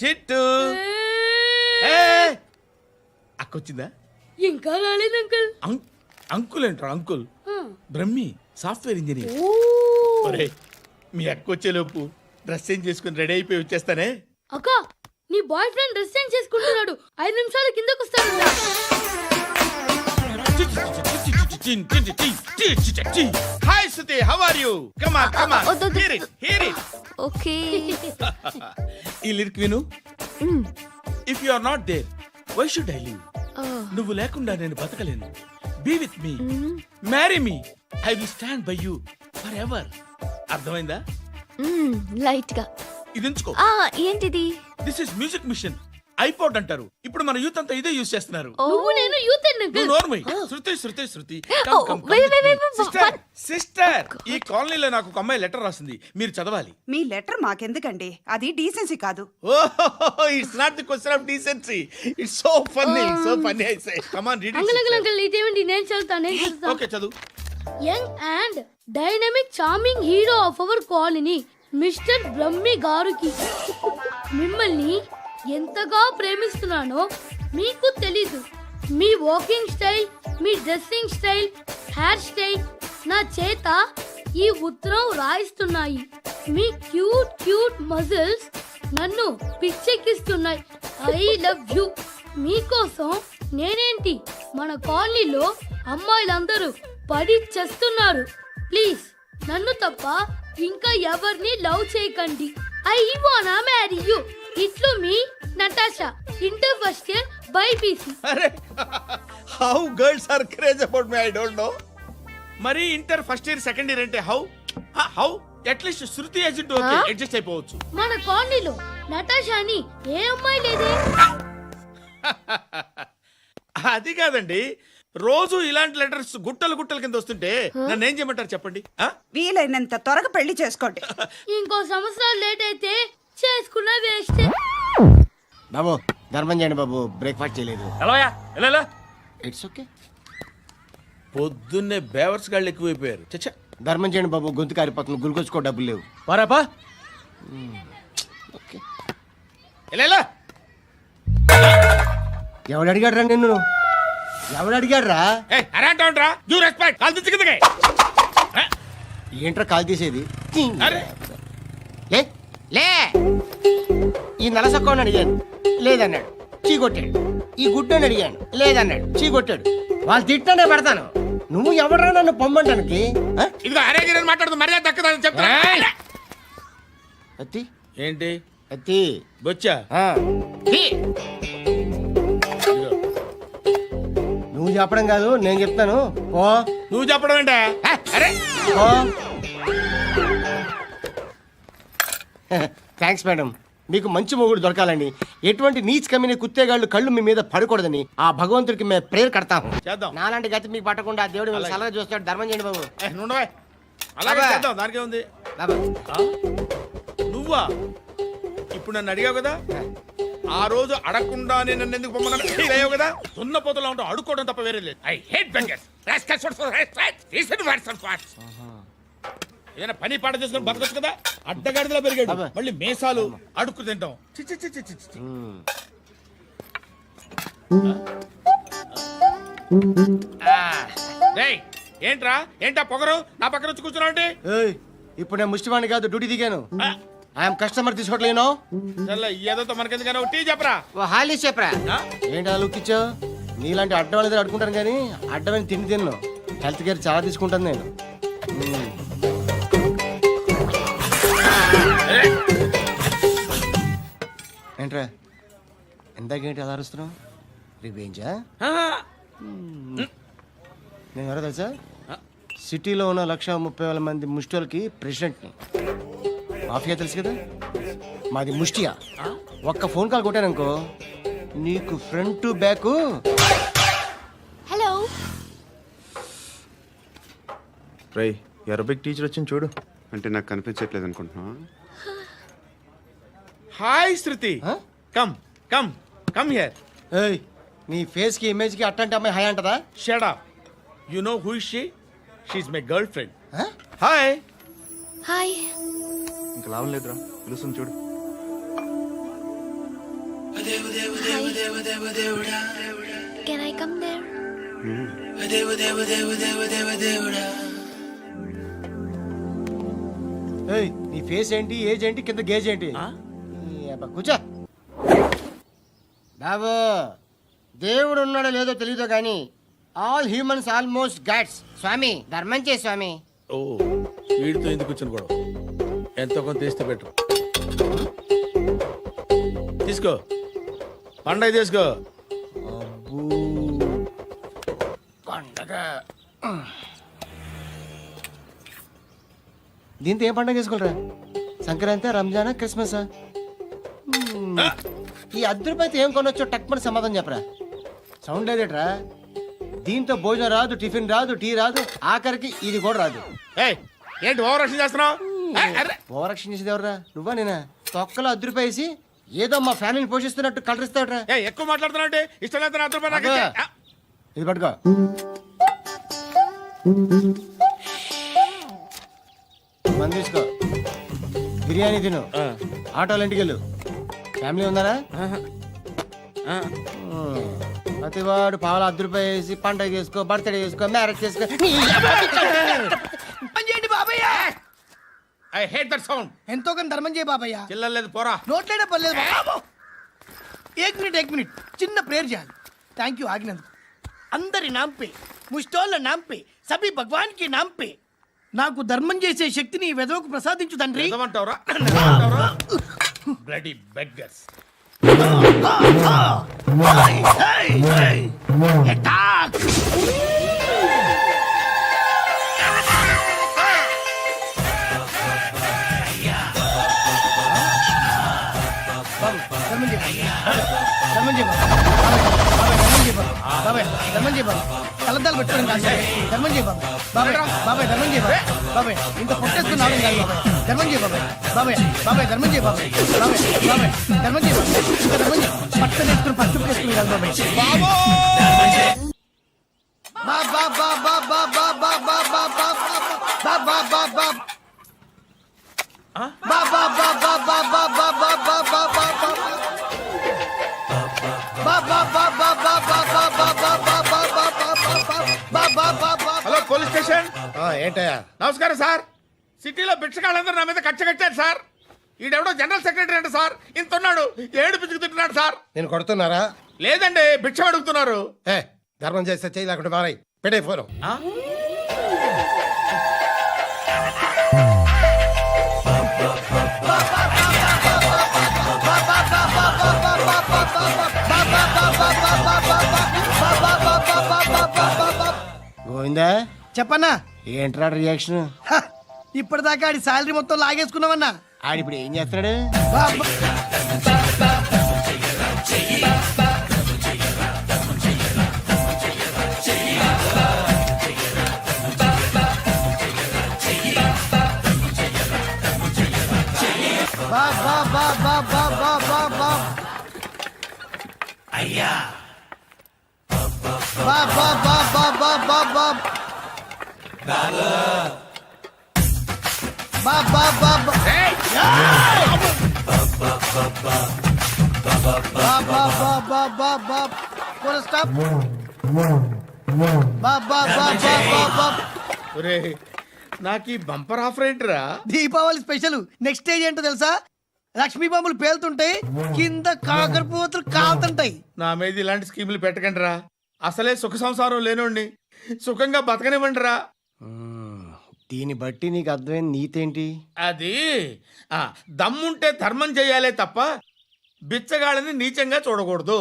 చిట్టు అక్కొచ్చిందా? ఇంకా రాలేదు అంకుల్. అంకుల్ ఏంట్రా అంకుల్? Brahmi software engineer. ఒరే మీ అక్కొచ్చేలోపు డ్రెస్ చేంజ్ చేసుకుని రెడీ అయిపోయి వచ్చేస్తానే. అక్క నీ బాయ్ ఫ్రెండ్ డ్రెస్ చేంజ్ చేసుకుంటున్నాడు, 5 నిమిషాలు కిందకు వస్తాడు. Hi Suthi, how are you? Come on come on, hear it. Okay. ఈ లిరిక్ విను. If you are not there why should I live? నువ్వు లేకుండా నేను బతకలేను. Be with me, marry me, I will stand by you forever. అర్థమైందా? Light గా. ఇది ఉంచుకో. ఏంటిది? This is music machine, iPod అంటారు. ఇప్పుడు మన యూత్ అంతా ఇదే యూజ్ చేస్తున్నారు. నువ్వు నేను యూత్ అంకుల్. నోర్మై. శృతి శృతి శృతి. సిస్టర్, ఈ కాలనీలో నాకు ఒక అమ్మాయి లెటర్ రాసింది, మీరు చదవాలి. మీ లెటర్ మాకెందుకండి, అది డీసెన్సీ కాదు. Oh, it's not the question of decency, it's so funny, so funny. I say come on read uncle uncle uncle ఇదేంటి? నేను చదువుతాను. ఓకే చదువు. Young and dynamic charming hero of our colony mister Brahmi గారికి మిమ్మల్ని ఎంతగా ప్రేమిస్తున్నానో మీకు తెలీదు. మీ వాకింగ్ స్టైల్, మీ డ్రెస్సింగ్ స్టైల్, హెయిర్ స్టైల్ నా చేత ఈ ఉత్తరం రాయిస్తున్నాయి. మీ క్యూట్ క్యూట్ మజిల్స్ నన్ను పిచ్చెక్కిస్తున్నాయి. I love you. మీకోసం నేనేంటి, మన కాలనీలో అమ్మాయిలందరూ పడి చేస్తున్నారు. ప్లీజ్ నన్ను తప్ప ఇంకా ఎవరిని లవ్ చేయకండి. ఐ వానా మ్యారీ యూ. ఇట్లు మీ Natasha, inter first year BiPC. అరే how girls are craze about me, I don't know. మరి inter first year second year అంటే how how at least Shruti agent okay adjust అయిపోవచ్చు. మన కాలనీలో నటాషా అని ఏ అమ్మాయి లేదే. అది కాదండి, రోజు ఇలాంటి లెటర్స్ గుట్టలు గుట్టల కింద వస్తుంటే నన్ను ఏం చేయమంటారు చెప్పండి? వీలైనంత త్వరగా పెళ్లి చేసుకోండి. ఇంకో సంవత్సరాలు లేట్ అయితే చేసుకున్న వేస్ట్. బాబు ధర్మం చేయండి బాబు, బ్రేక్ఫాస్ట్ చేయలేదు. It's okay. పొద్దున్నే బేవర్స్ గాళ్ళు ఎక్కువైపోయారు. చచ్చా, ధర్మం చేయండి బాబు, గొంతు కారిపోతుంది, గురికొచ్చుకో డబ్బులు లేవు. పారాపా. ఓకే. ఎవడు అడిగాడు రా నిన్ను? ఎవడు అడిగాడు రా? ఏంట్రా కాల్ తీసేది? లే లే. ఈ నలసక్కని అడిగాను, లేదన్నాడు, చీ కొట్టాడు. ఈ గుడ్డని అడిగాను, లేదన్నాడు, చీ కొట్టాడు. వాళ్ళు తిట్టానే పెడతాను. నువ్వు ఎవడరా నన్ను పొమ్మంటానికి? మాట్లాడుతూ మర్యాద దక్కదని చెప్తా. అత్తి ఏంటి అత్తి బొచ్చా? నువ్వు చెప్పడం కాదు, నేను చెప్తాను. ఓ నువ్వు చెప్పడం ఏంటా? అరే థ్యాంక్స్ మేడం. మీకు మంచి మొగుడు దొరకాలని, ఎటువంటి నీచ్ కమ్మిన కుత్తేగాళ్ళు కళ్ళు మీ మీద పడకూడదని ఆ భగవంతుడికి మేము ప్రేయర్ కడతాము. చేద్దాం. నాలాంటి గతి మీకు పట్టకుండా ఆ దేవుడు మిమ్మల్ని సలహా చూస్తాడు. ధర్మం చేయండి బాబు. అలాగే చేద్దాం, దానికే ఉంది. నువ్వా ఇప్పుడు నన్ను అడిగావు కదా, ఆ రోజు అడగకుండానే నన్ను ఎందుకు పొమ్మన్నావు ఫీల్ అయ్యావు కదా. సున్న పోతలో ఉంటావు, అడుక్కోవడం తప్ప వేరే లేదు. I hate bangers. ఏదైనా పని పాట చేసుకుని బతకొచ్చు కదా. అడ్డగాడిదలా పెరిగాడు, మళ్ళీ మేసాలు అడుక్కు తింటాం. ఏంట్రా ఏంటా పొగరు నా పక్కన వచ్చి కూర్చున్నావు అంటే? ఇప్పుడు నేను ముష్టివాణి కాదు, డ్యూటీ దిగాను. ఐఎమ్ కస్టమర్ తీసుకోవట్లేను. ఏదో మనకెందుకైనా టీ చెప్పరా. హాలీ చెప్పరా. ఏంటి అలా లుక్ ఇచ్చావు? నీలాంటి అడ్డం వాళ్ళ దగ్గర అడుకుంటాను కానీ అడ్డమైన తిండి తిన్ను. హెల్త్ కేర్ చాలా తీసుకుంటాను నేను. ఏంట్రా ఎందాకేంటి అలా అరుస్తున్నావు? రివేంజా? నేను ఎవరో తెలుసా? సిటీలో ఉన్న 130,000 మంది ముష్టిలకి ప్రెసిడెంట్ని. మాఫియా తెలుసు కదా, మాది ముష్టియా. ఒక్క ఫోన్ కాల్ కొట్టాననుకో నీకు front to back. Hello Rai, Arabic teacher వచ్చింది చూడు. అంటే నాకు కనిపించట్లేదు అనుకుంటున్నా. Hi Shruti, come come come here. ఏయ్, నీ ఫేస్ కి ఇమేజ్ కి అట్లాంటి అమ్మాయి హాయ్ అంటదా? Shut up. You know who is she? She is my girl friend. Hi hi. ఇంకా లాభం లేదురా, పిలుస్తుంది చూడు. Can I come there? ఏయ్, నీ ఫేస్ ఏంటి, ఏజ్ ఏంటి, కింద గేజ్ ఏంటి? కూర్చో బాబు. దేవుడు ఉన్నాడో లేదో తెలియదు కానీ ఆల్ హ్యూమన్స్ ఆల్మోస్ట్ గాడ్స్. స్వామి ధర్మం చే స్వామి. ఓ వీడితో ఎందుకు వచ్చిన గొడవ? ఎంతో కొంత తీస్తే పెట్టు. తీసుకో, పండగ తీసుకో. పండగ దీంతో ఏం పండగ చేసుకోరా? సంక్రాంతి, రంజానా, క్రిస్మసా? ఈ అద్దరిపైతే ఏం కొనొచ్చో టక్మని సమాధానం చెప్పరా. సౌండ్ లేదేట్రా? దీంతో భోజనం రాదు, టిఫిన్ రాదు, టీ రాదు, ఆఖరికి ఇది కూడా రాదు. ఏయ్, ఏంటి ఓవర్ రక్షణ చేస్తున్నావు? ఓవరక్షణ చేసేది ఎవరా? నువ్వా నేనా? తొక్కలో అద్దరిపేసి ఏదో మా ఫ్యామిలీని పోషిస్తున్నట్టు కలరిస్తావుట్రా. ఎక్కువ మాట్లాడుతున్నావు అంటే ఇష్టం లేదు. నా రూపాయలు నాకు ఇచ్చే. ఇది పట్టుకో. మంది తీసుకో, బిర్యానీ తిను, ఆటోలు ఇంటికి వెళ్ళు. ఫ్యామిలీ ఉందారా? ప్రతివాడు పావులు ₹10 వేసి పండగ చేసుకో, బర్త్డే చేసుకో, మ్యారేజ్ చేసుకో. I hate that sound. ఎంతో కొంత ధర్మం చేయ బాబయ్య. చిల్లలేదు పోరా. నోట్లేనే పర్లేదు బాబు. ఏక్ మినిట్ చిన్న ప్రేయర్ చేయాలి. థ్యాంక్ యూ ఆగినందుకు. అందరి నాంపే, ముష్టోళ్ళ నాంపే, సభి భగవాన్ కి నాంపే నాకు ధర్మం చేసే శక్తిని ఈ వెదవకు ప్రసాదించు తండ్రి. ఏమంటావురా? Bloody beggars. ధర్మం చేయ బాబాయ్. ధర్మం చేయ బాబాయ్. కలద్దాలు పెట్టుకోవడం కాదు ధర్మం చేయ బాబాయ్. బాబాయ్ ధర్మం చేయ బాబాయ్. ఇంత పొట్టేసుకుని రావడం కాదు బాబాయ్. ధర్మం చేయ బాబాయ్. ధర్మం చేయ బాబాయ్. ధర్మం చేయ బాబాయ్. ఇంకా ధర్మం చేయ. పట్టలు వేసుకుని పట్టు వేసుకుని కాదు బాబాయ్. Hello police station. ఏంటయ్యా? నమస్కారం సార్. సిటీలో భిక్షకాళ్ళందరూ నా మీద కచ్చ కట్టారు సార్. ఈడెవడో జనరల్ సెక్రటరీ అంట సార్. ఇంత ఉన్నాడు, ఏడు పిచ్చుకు తింటున్నాడు సార్. నేను కొడుతున్నారా? లేదండి, భిక్ష అడుగుతున్నారు. ఏ ధర్మం చేస్తే చేయి లేకుండా మారాయి. పెట్టే ఫోను. ఆ? గోవిందా, చెప్పన్నా. ఏంట్రా రియాక్షన్? ఇప్పటిదాకా ఆడి శాలరీ మొత్తం లాగేసుకున్నావన్నా. ఆడిప్పుడు ఏం చేస్తున్నాడు? అయ్యా ఒరేయ్, నాకు ఈ బంపర్ ఆఫర్ ఏంట్రా? దీపావళి స్పెషల్. నెక్స్ట్ స్టేజ్ ఏంటో తెలుసా? లక్ష్మీ బాంబులు పేలుతుంటాయి, కింద కాకరపువ్వుతులు కాలుతుంటాయి. నా మీద ఇలాంటి స్కీములు పెట్టకండి రా. అసలే సుఖ సంసారం లేనోడిని సుఖంగా బతకనివ్వండి రా. దీన్ని బట్టి నీకు అర్థమైన నీతేంటి? అది దమ్ముంటే ధర్మం చేయాలే తప్ప బిచ్చగాళ్ళని నీచంగా చూడకూడదు.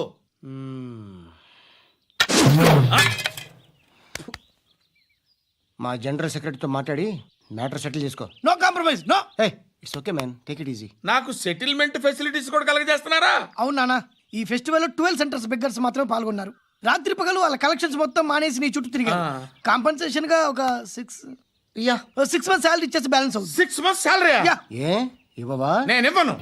మా జనరల్ సెక్రటరీతో మాట్లాడి మ్యాటర్ సెటిల్ చేసుకో. No compromise, no. It's okay man, take it easy. నాకు సెటిల్మెంట్ ఫెసిలిటీస్ కూడా కలగజేస్తున్నారా? అవును నాన్న, ఈ ఫెస్టివల్ 12 సెంటర్స్ బెగ్గర్స్ మాత్రమే పాల్గొన్నారు. రాత్రి పగలు వాళ్ళ కలెక్షన్స్ మొత్తం మానేసి నీ చుట్టూ తిరిగారు. కాంపన్సేషన్ గా ఒక 6 మంత్స్ శాలరీ ఇచ్చేసి బ్యాలెన్స్ అవుతుంది. 6 months శాలరీ? ఏ ఇవ్వవా? నేను ఇవ్వను.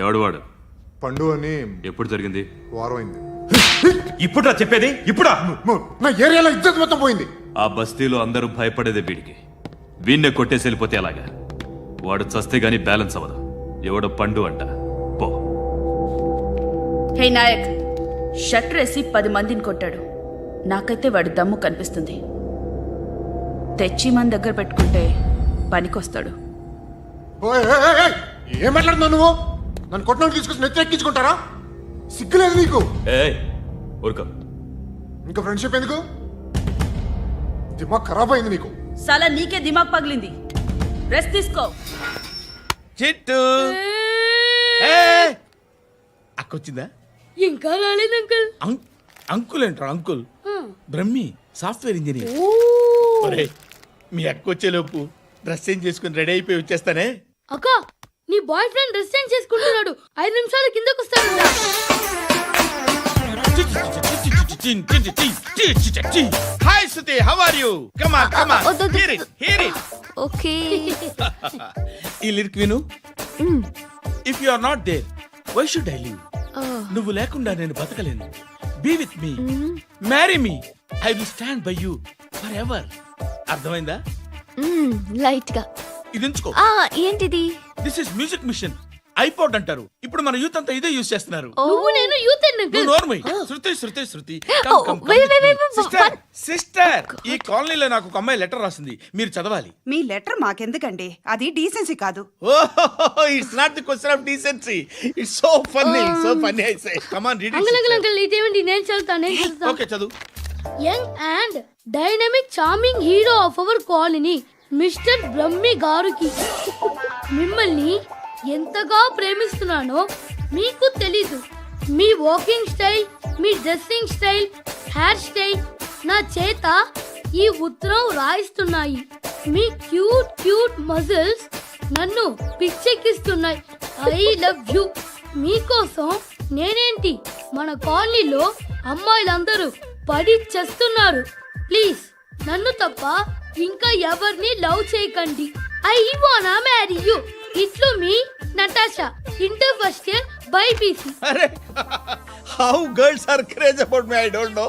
ఎవడు వాడు? పండు అని ఎప్పుడు జరిగింది? వారం అయింది. ఇప్పుడా చెప్పేది? ఇప్పుడా? నా ఏరియాలో ఇజ్జత్ మొత్తం పోయింది. ఆ బస్తీలో అందరూ భయపడేదే వీడికి. వీణ్ణే కొట్టేసి వెళ్ళిపోతే అలాగా? వాడు చస్తే గానీ బ్యాలెన్స్ అవ్వదు. ఎవడో పండు అంట. పో. హే నాయక్, షట్టర్ వేసి 10 మందిని కొట్టాడు. నాకైతే వాడి దమ్ము కనిపిస్తుంది. తెచ్చి మన దగ్గర పెట్టుకుంటే పనికొస్తాడు. ఓయ్, ఏయ్, ఏయ్, ఏయ్, ఏం మాట్లాడుతున్నావు నువ్వు? నన్ను కొట్టడానికి తీసుకొచ్చి నెత్తి ఎక్కించుకుంటారా? సిగ్గులేదు నీకు? ఏయ్ ఊరుకో. ఇంకా ఫ్రెండ్షిప్ ఎందుకు? దిమాగ్ ఖరాబ్ అయింది నీకు. సలా నీకే దిమాగ్ పగిలింది. రెస్ట్ తీసుకో. చిట్టు అక్కొచ్చిందా? ఇంకా రాలేదు అంకుల్. అంకుల్ ఏంట్రా అంకుల్? Brahmi software engineer. ఒరే, మీ అక్కొచ్చేలోపు డ్రెస్ చేంజ్ చేసుకుని రెడీ అయిపోయి వచ్చేస్తానే. అక్క, నీ బాయ్ ఫ్రెండ్ డ్రెస్ చేంజ్ చేసుకుంటున్నాడు. 5 నిమిషాల కిందకు వస్తాడు. Hi Suthi, how are you? Come on come on, hear it hear it. Okay. ఈ లిరిక్ విను. If you are not there why should I live? నువ్వు లేకుండా నేను బతకలేను. Be with me, marry me, I will stand by you forever. అర్థమైందా? Light గా. ఇది ఉంచుకో. ఏంటిది? This is music machine. IPod అంటారు. ఇప్పుడు మన యూత్ అంతా ఇదే యూజ్ చేస్తున్నారు. నువ్వు నేను యూత్ నువ్వు నోర్మై. శృతి శృతి శృతి. wait. సిస్టర్, ఈ కాలనీలో నాకు ఒక అమ్మాయి లెటర్ రాసింది, మీరు చదవాలి. మీ లెటర్ మాకెందుకండి? అది డీసెన్సీ కాదు. ఓహో, it's not the question of decency. It's so funny, so funny. I say come on read uncle uncle it. Uncle, ఇదేంటి? నేను చదువుతాను. ఓకే, చదువు. Young and dynamic charming hero of our colony mister Brahmi గారికి మిమ్మల్ని ఎంతగా ప్రేమిస్తున్నానో మీకు తెలీదు. మీ వాకింగ్ స్టైల్, మీ డ్రెస్సింగ్ స్టైల్, హెయిర్ స్టైల్ నా చేత ఈ ఉత్తరం రాయిస్తున్నాయి. మీ క్యూట్ క్యూట్ మజిల్స్ నన్ను పిచ్చెక్కిస్తున్నాయి. I love you. మీకోసం నేనేంటి, మన కాలనీలో అమ్మాయిలందరూ పడి చేస్తున్నారు. ప్లీజ్ నన్ను తప్ప ఇంకా ఎవరిని లవ్ చేయకండి. ఐ వానా మ్యారీ యూ. ఇట్లు మీ Natasha, inter first year BiPC. అరే, how girls are craze about me I don't know.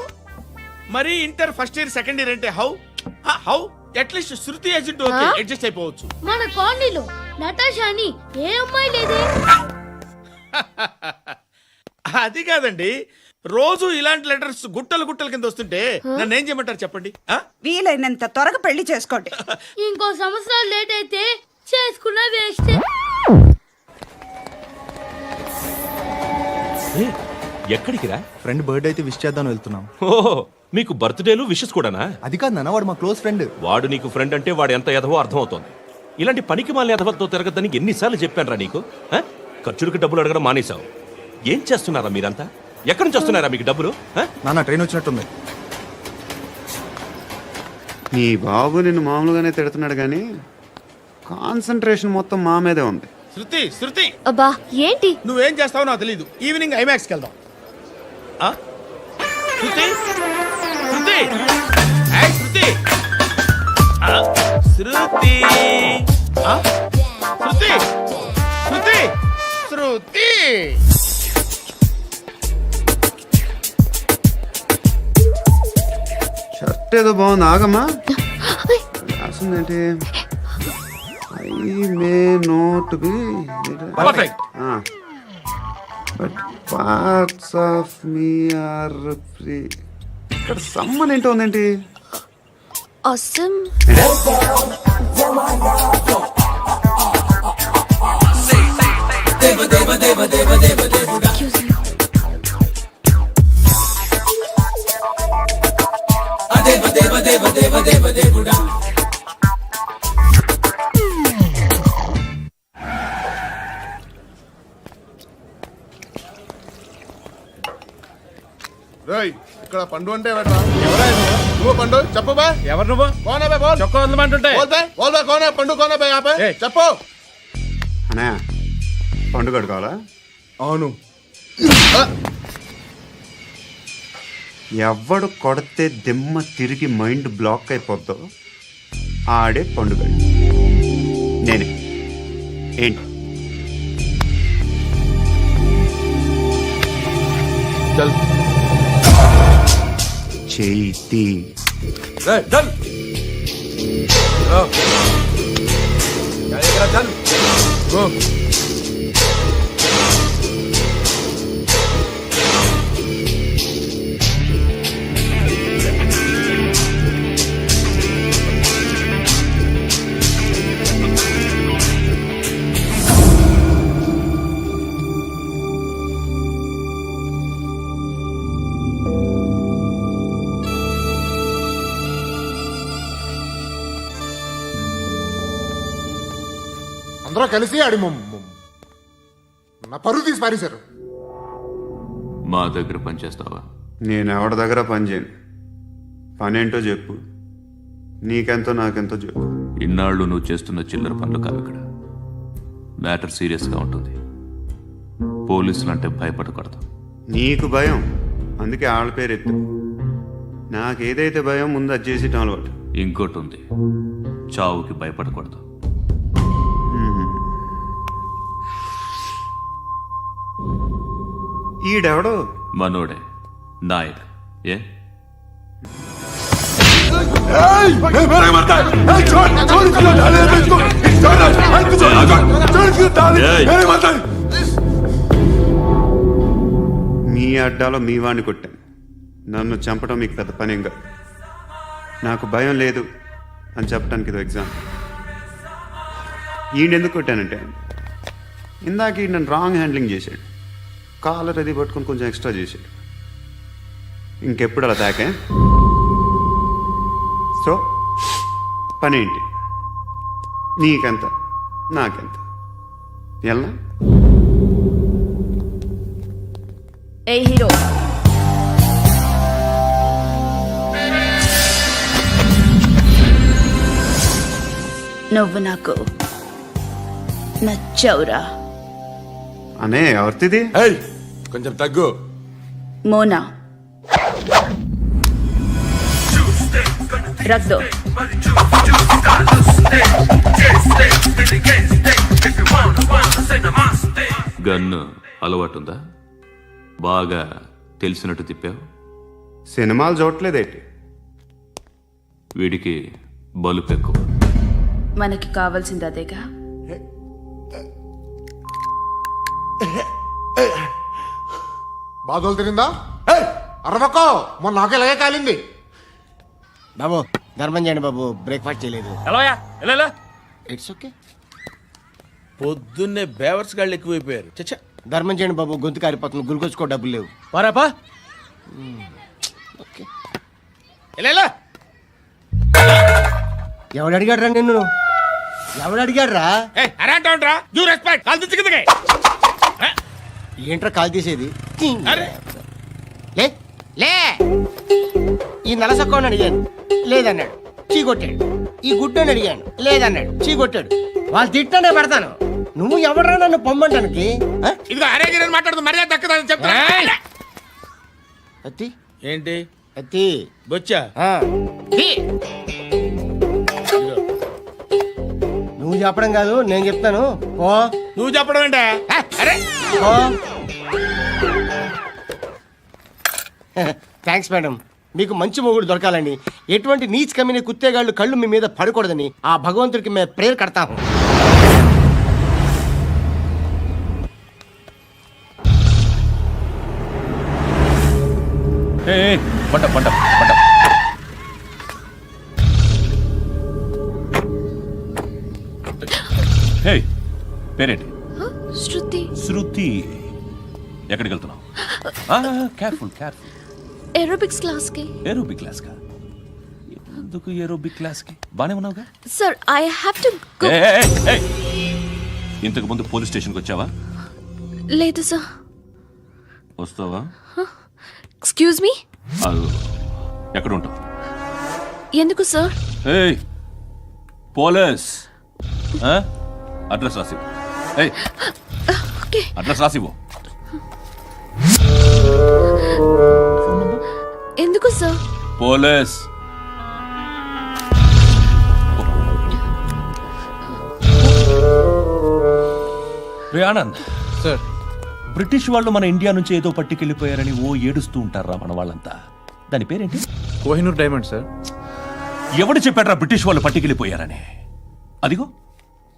మరి inter first year second year అంటే how? How at least Shruti agent okay, adjust అయిపోవచ్చు. మన కాలనీలో నటాషా అని ఏ అమ్మాయి లేదే. అది కాదండి, రోజు ఇలాంటి లెటర్స్ గుట్టలు గుట్టల కింద వస్తుంటే నన్ను ఏం చేయమంటారు చెప్పండి? వీలైనంత త్వరగా పెళ్లి చేసుకోండి. ఇంకో సంవత్సరాలు లేట్ అయితే చేసుకున్న వేస్ట్. ఎక్కడికి రా? ఫ్రెండ్ బర్త్డే అయితే విష్ చేద్దాం వెళ్తున్నాం. ఓహో, మీకు బర్త్డేలు విషెస్ కూడానా? అది కాదు నాన్న, వాడు మా క్లోజ్ ఫ్రెండ్. వాడు నీకు ఫ్రెండ్ అంటే వాడు ఎంత ఎదవో అర్థమవుతోంది. ఇలాంటి పనికి మాలిన ఎదవలతో తిరగద్దని ఎన్నిసార్లు చెప్పానురా నీకు? ఖర్చులకు డబ్బులు అడగడం మానేశావు. ఏం చేస్తున్నారా మీరంతా? ఎక్కడి నుంచి వస్తున్నారా మీకు డబ్బులు? నాన్న ట్రైన్ వచ్చినట్టుంది. నీ బాబు నిన్ను మామూలుగానే తిడుతున్నాడు కానీ కాన్సన్ట్రేషన్ మొత్తం మా మీదే ఉంది. శృతి శృతి, అబ్బా ఏంటి? నువ్వేం చేస్తావో నాకు తెలీదు. ఈవినింగ్ ఐమాక్స్కి వెళ్దాం. శృతి శృతి, ఏయ్ శృతి, శృతి, శృతి, శృతి, శృతి. షర్ట్ ఏదో బాగుంది, ఆగమ్మా. రాసిందేంటి? I may not be perfect. But parts of me are free. ఇక్కడ సమ్మన్ ఏంటో ఉందేంటి? Awesome. Excuse me. రేయ్, ఇక్కడ పండు అంటే ఎవడ్రా? నువ్వు పండు చెప్పు బా. ఎవరు నువ్వు? కోనా బే బోల్. చొక్కా వదలమంటుంటే బోల్ బే బోల్ బే కోనా పండు కోనా బే ఆపే ఏయ్. చెప్పు. అనే పండుగ కావాలా? అవును. ఎవడు కొడితే దిమ్మ తిరిగి మైండ్ బ్లాక్ అయిపోద్దో ఆడే పండుగ. నేనే. ఏంటి? చేతి అందరూ కలిసి ఆడి నా పరువు తీసి పారేశారు. మా దగ్గర పనిచేస్తావా? నేను ఎవరి దగ్గర పని చేయను. పనేంటో చెప్పు. నీకెంతో నాకెంతో చెప్పు. ఇన్నాళ్ళు నువ్వు చేస్తున్న చిల్లర పనులు కావు ఇక్కడ. మ్యాటర్ సీరియస్గా ఉంటుంది. పోలీసులు అంటే భయపడకూడదు. నీకు భయం, అందుకే ఆళ్ళ పేరు ఎత్తు. నాకేదైతే భయం ముందు అది చేసి అలవాటు. ఇంకోటి ఉంది, చావుకి భయపడకూడదు. ఈడెవడో మనోడే నాయక్. ఏ మీ అడ్డాలో మీ వాడిని కొట్టాను. నన్ను చంపడం మీకు పెద్ద పనేంగా. నాకు భయం లేదు అని చెప్పడానికి ఇది ఎగ్జామ్. ఈయనెందుకు కొట్టానంటే ఇందాక ఈ నన్ను రాంగ్ హ్యాండ్లింగ్ చేశాడు. కాలర్ అది పట్టుకొని కొంచెం ఎక్స్ట్రా చేశాడు. ఇంకెప్పుడు అలా తాకే. సో పనేంటి? నీకెంత నాకెంత ఎలా? ఏ హీరో, నువ్వు నాకు నచ్చవురా. అనే ఎవరిది? కొంచెం తగ్గు. మోనా రక్ దో. గన్ను అలవాటుందా? బాగా తెలిసినట్టు తిప్పావు. సినిమాలు చూడట్లేదేంటి? వీడికి బలుపు ఎక్కువ. మనకి కావాల్సింది అదేగా. బాధలు తిరిందా? అరవకో, మొన్న నాకు ఇలాగే కాలింది. బాబు ధర్మం చేయండి బాబు, బ్రేక్ఫాస్ట్ చేయలేదు. It's okay. పొద్దున్నే బేవర్స్ గాళ్ళు ఎక్కువైపోయారు. చచ్చా, ధర్మం చేయండి బాబు, గొంతు కారిపోతుంది. గురికొచ్చుకో డబ్బులు లేవు. పారాపా. ఓకే. ఎవడు అడిగాడు రా నిన్ను? ఎవడు అడిగాడు రా? ఏంట్రా కాల్ తీసేది? లే లే. ఈ నలసక్కని అడిగాను, లేదన్నాడు, చీ కొట్టాడు. ఈ గుడ్డని అడిగాను, లేదన్నాడు, చీ కొట్టాడు. వాళ్ళు తిట్టానే పెడతాను. నువ్వు ఎవడరా నన్ను పొమ్మంటానికి? ఇదిగో అరే మాట్లాడుతూ మర్యాద దక్కదని చెప్తా. అత్తి ఏంటి అత్తి బొచ్చా? నువ్వు చెప్పడం కాదు, నేను చెప్తాను. ఓ నువ్వు చెప్పడం ఏంటా? అరే థ్యాంక్స్ మేడం. మీకు మంచి మొగుడు దొరకాలని, ఎటువంటి నీచ్ కమ్మిన కుత్తేగాళ్ళు కళ్ళు మీ మీద పడకూడదని ఆ భగవంతుడికి మేము ప్రేయర్ కడతాము. పేరేంటి? శృతి. శృతి. ఎక్కడికి వెళ్తున్నావు? Careful careful. ఏరోబిక్స్ క్లాస్ కి. ఏరోబిక్ క్లాస్ కా? ఎందుకు ఏరోబిక్ క్లాస్ కి? బానే ఉన్నావుగా? Sir I have to go. ఇంతకు ముందు పోలీస్ స్టేషన్కి వచ్చావా? లేదు సార్. వస్తావా? Excuse me. ఎక్కడ ఉంటావు? ఎందుకు సార్? పోలీస్ అడ్రస్ రాసివ్వు. ఓకే. అడ్రస్ రాసివ్వు. ఎందుకు సార్? పోలీస్. రే ఆనంద్ సార్ బ్రిటిష్ వాళ్ళు మన ఇండియా నుంచి ఏదో పట్టుకెళ్ళిపోయారని ఓ ఏడుస్తూ ఉంటారా మన వాళ్ళంతా. దాని పేరేంటి? Kohinoor diamond sir. ఎవడు చెప్పాడ్రా బ్రిటిష్ వాళ్ళు పట్టుకెళ్ళిపోయారని? అదిగో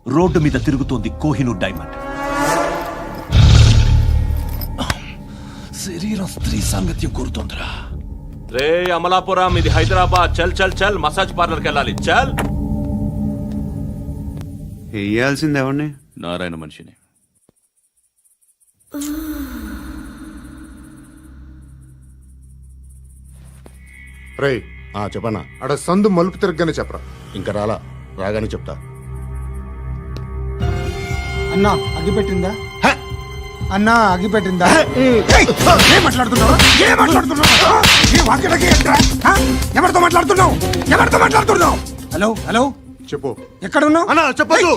రోడ్డు మీద తిరుగుతోంది కోహినూర్ డైమండ్. శరీరం స్త్రీ సాంగత్యం కోరుతోందిరా. రే అమలాపురం, ఇది హైదరాబాద్. చల్ చల్ చల్, మసాజ్ పార్లర్కి వెళ్ళాలి. చల్. వేయాల్సింది ఎవరిని? నారాయణ మనిషిని. రేయ్ చెప్పనా అడ సందు మలుపు తిరగగానే చెప్పరా. ఇంకా రాగానే చెప్తా. అన్నా అగ్గిపెట్టిందా? అన్నా అగ్గిపెట్టిందా? ఏం మాట్లాడుతున్నావు? ఎవరితో మాట్లాడుతున్నావు? హలో హలో, చెప్పు. ఎక్కడ ఉన్నావు? అన్నా చెప్పదు.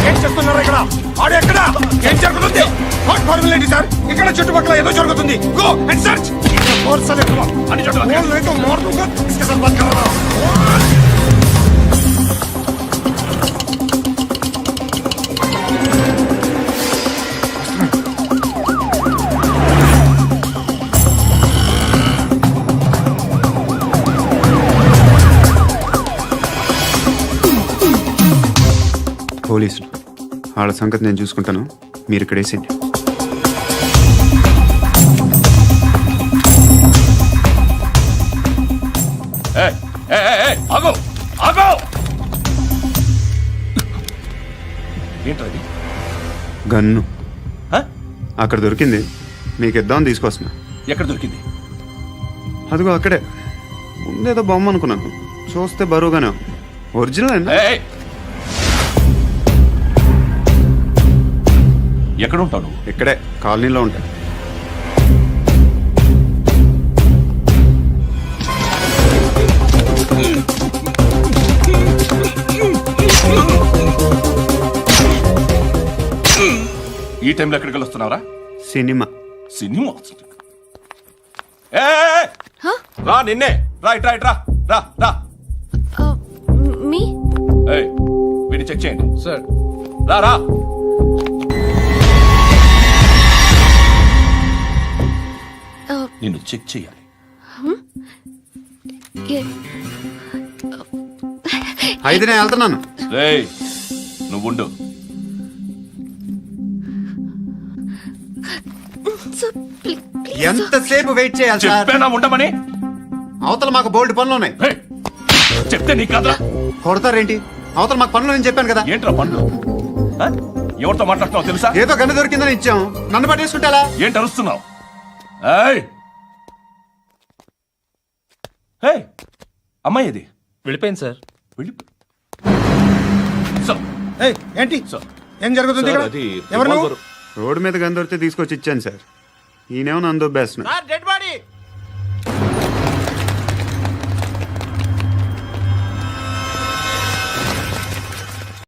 ఏం చేస్తున్నారు ఇక్కడ? ఆడు ఎక్కడ? ఏం జరుగుతుంది? వాట్ ఫార్మల్ ఏంటి సార్? ఇక్కడ చుట్టుపక్కల ఏదో జరుగుతుంది. Go and search. పోలీసులు వాళ్ళ సంగతి నేను చూసుకుంటాను, మీరు ఇక్కడ వేసేయండి. ఆగో ఆగో. ఏంటది? గన్ను హ? అక్కడ దొరికింది, మీకు ఇద్దామని తీసుకొస్తున్నా. ఎక్కడ దొరికింది? అదిగో అక్కడే. ముందేదో బొమ్మ అనుకున్నాను, చూస్తే బరువుగానే ఉంది. ఒరిజినల్ అండి. ఎక్కడ ఉంటావు నువ్వు? ఇక్కడే కాలనీలో ఉంటాయి. ఈ టైంలో ఎక్కడికి వస్తున్నావురా? సినిమా. సినిమా? రా, నిన్నే. రా ఇట్రా ఇట్రా. రా రా. మీ వీడిని చెక్ చేయండి. సార్ రా రా. నిన్ను చెక్ చేయాలి. అయితే నేను వెళ్తున్నాను. రేయ్ నువ్వుండు. ఎంతసేపు వెయిట్ చేయాలి సార్? చెప్పేనా ఉండమని? అవతల మాకు బోల్డ్ పనులు ఉన్నాయి. రేయ్, చెప్తే నీకు కాదురా. కొడతారేంటి? అవతల మాకు పనులు నేను చెప్పాను కదా. ఏంట్రా పనులు? ఆ? ఎవరితో మాట్లాడుతున్నావు తెలుసా? ఏదో గన్ను దొరికిందని ఇచ్చాం, నన్ను పట్టేసుకుంటా. ఏంటి అరుస్తున్నావు? ఏయ్ ఏయ్, అమ్మాయి ఇది వెళ్ళిపోయింది సార్. వెళ్ళి సార్. ఏంటి సార్, ఏం జరుగుతుంది సార్, ఇక్కడ? అది ఎవరు నువ్వు? రివాల్వర్. రోడ్డు మీద గన్ను దొరికితే తీసుకొచ్చి ఇచ్చాను సార్. ఈయనేమో నన్ను దొబ్బేస్తున్నా. Dead body